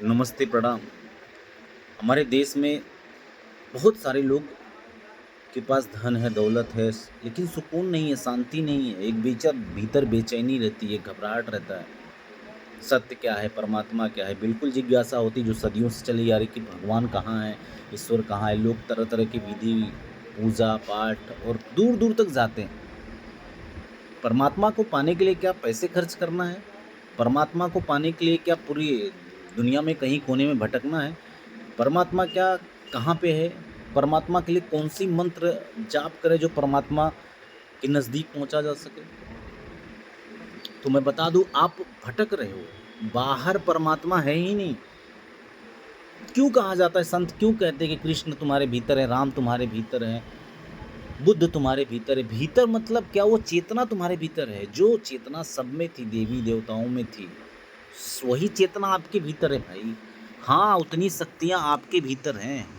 नमस्ते, प्रणाम। हमारे देश में बहुत सारे लोग के पास धन है, दौलत है, लेकिन सुकून नहीं है, शांति नहीं है। एक भीतर बेचैनी रहती है, घबराहट रहता है। सत्य क्या है, परमात्मा क्या है? बिल्कुल जिज्ञासा होती जो सदियों से चली आ रही कि भगवान कहाँ है, ईश्वर कहाँ है? लोग तरह-तरह की विधि, पूजा, पाठ और दूर-दूर तक जाते हैं। परमात्मा को पाने के लिए क्या पैसे खर्च करना है? परमात्मा को पाने के लिए क्या पूरी दुनिया में कहीं कोने में भटकना है? परमात्मा क्या कहाँ पे है? परमात्मा के लिए कौन-सी मंत्र जाप करें जो परमात्मा के नज़दीक पहुँचा जा सके? तो मैं बता दूँ आप भटक रहे हो, बाहर परमात्मा है ही नहीं। क्यों कहा जाता है संत क्यों कहते हैं कि कृष्ण तुम्हारे भीतर है, राम तुम्हारे भीतर है, बुद्ध तुम्हारे भीतर है? भीतर मतलब क्या वो चेतना तुम्हारे भीतर है, जो चेतना सब में थी, देवी-देवताओं में थी, वही चेतना आपके भीतर है भाई। हाँ, उतनी शक्तियाँ आपके भीतर हैं,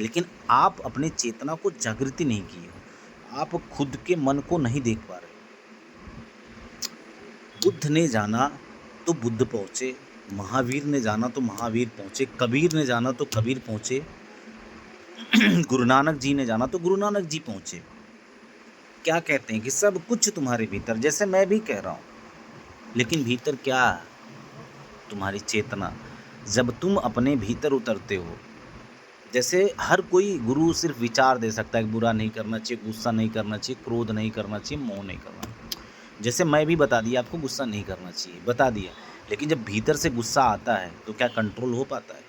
लेकिन आप अपने चेतना को जागृति नहीं किए हो। आप खुद के मन को नहीं देख पा रहे। बुद्ध ने जाना तो बुद्ध पहुँचे, महावीर ने जाना तो महावीर पहुँचे, कबीर ने जाना तो कबीर पहुँचे, गुरु नानक जी ने जाना तो गुरु नानक जी पहुँचे। क्या कहते हैं कि सब कुछ तुम्हारे भीतर, जैसे मैं भी कह रहा हूँ, लेकिन भीतर क्या है? तुम्हारी चेतना। जब तुम अपने भीतर उतरते हो, जैसे हर कोई गुरु सिर्फ विचार दे सकता है कि बुरा नहीं करना चाहिए, गुस्सा नहीं करना चाहिए, क्रोध नहीं करना चाहिए, मोह नहीं करना। जैसे मैं भी बता दिया आपको गुस्सा नहीं करना चाहिए, बता दिया, लेकिन जब भीतर से गुस्सा आता है तो क्या कंट्रोल हो पाता है?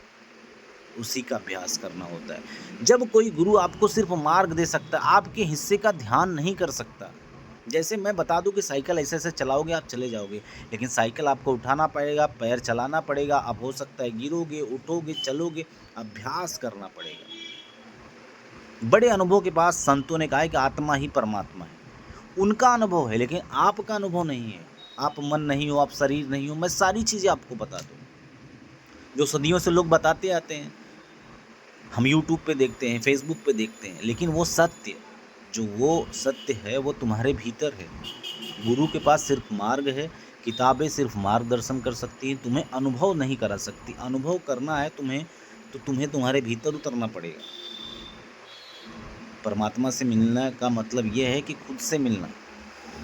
उसी का अभ्यास करना होता है। जब कोई गुरु आपको सिर्फ मार्ग दे सकता है, आपके हिस्से का ध्यान नहीं कर सकता। जैसे मैं बता दूं कि साइकिल ऐसे-ऐसे चलाओगे आप चले जाओगे, लेकिन साइकिल आपको उठाना पड़ेगा, पैर चलाना पड़ेगा, आप हो सकता है गिरोगे, उठोगे, चलोगे, अभ्यास करना पड़ेगा। बड़े अनुभव के पास संतों ने कहा है कि आत्मा ही परमात्मा है। उनका अनुभव है लेकिन आपका अनुभव नहीं है। आप मन नहीं हो, आप शरीर नहीं हो, मैं सारी चीज़ें आपको बता दूँ, जो सदियों से लोग बताते आते हैं। हम यूट्यूब पे देखते हैं, फेसबुक पे देखते हैं, लेकिन वो सत्य, जो वो सत्य है वो तुम्हारे भीतर है। गुरु के पास सिर्फ मार्ग है, किताबें सिर्फ मार्गदर्शन कर सकती हैं, तुम्हें अनुभव नहीं करा सकती। अनुभव करना है तुम्हें, तो तुम्हें तुम्हारे भीतर उतरना पड़ेगा। परमात्मा से मिलना का मतलब ये है कि खुद से मिलना।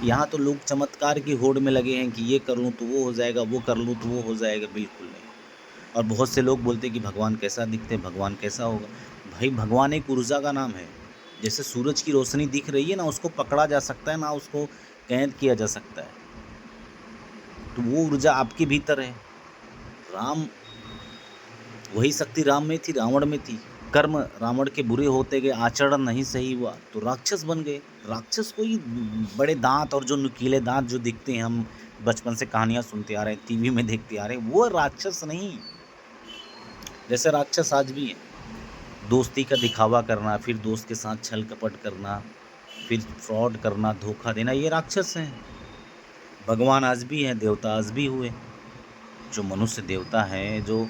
यहाँ तो लोग चमत्कार की होड़ में लगे हैं कि ये कर लूँ तो वो हो जाएगा, वो कर लूँ तो वो हो जाएगा, बिल्कुल नहीं। और बहुत से लोग बोलते हैं कि भगवान कैसा दिखते हैं, भगवान कैसा होगा? भाई भगवान एक ऊर्जा का नाम है। जैसे सूरज की रोशनी दिख रही है ना, उसको पकड़ा जा सकता है ना उसको कैद किया जा सकता है। तो वो ऊर्जा आपके भीतर है। राम, वही शक्ति राम में थी, रावण में थी। कर्म रावण के बुरे होते गए, आचरण नहीं सही हुआ तो राक्षस बन गए। राक्षस कोई बड़े दांत और जो नुकीले दांत जो दिखते हैं, हम बचपन से कहानियाँ सुनते आ रहे हैं, टीवी में देखते आ रहे हैं, वो राक्षस नहीं। जैसे राक्षस आज भी हैं। दोस्ती का दिखावा करना, फिर दोस्त के साथ छल कपट करना, फिर फ्रॉड करना, धोखा देना, ये राक्षस हैं। भगवान आज भी हैं, देवता आज भी हुए। जो मनुष्य देवता हैं, जो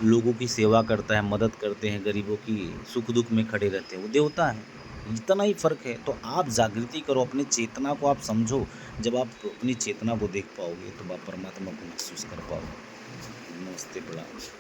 लोगों की सेवा करता है, मदद करते हैं, गरीबों की सुख दुख में खड़े रहते हैं, वो देवता हैं। इतना ही फ़र्क है। तो आप जागृति करो, अपनी चेतना को आप समझो। जब आप अपनी चेतना को देख पाओगे तो आप परमात्मा को महसूस कर पाओगे। नमस्ते, प्रणाम।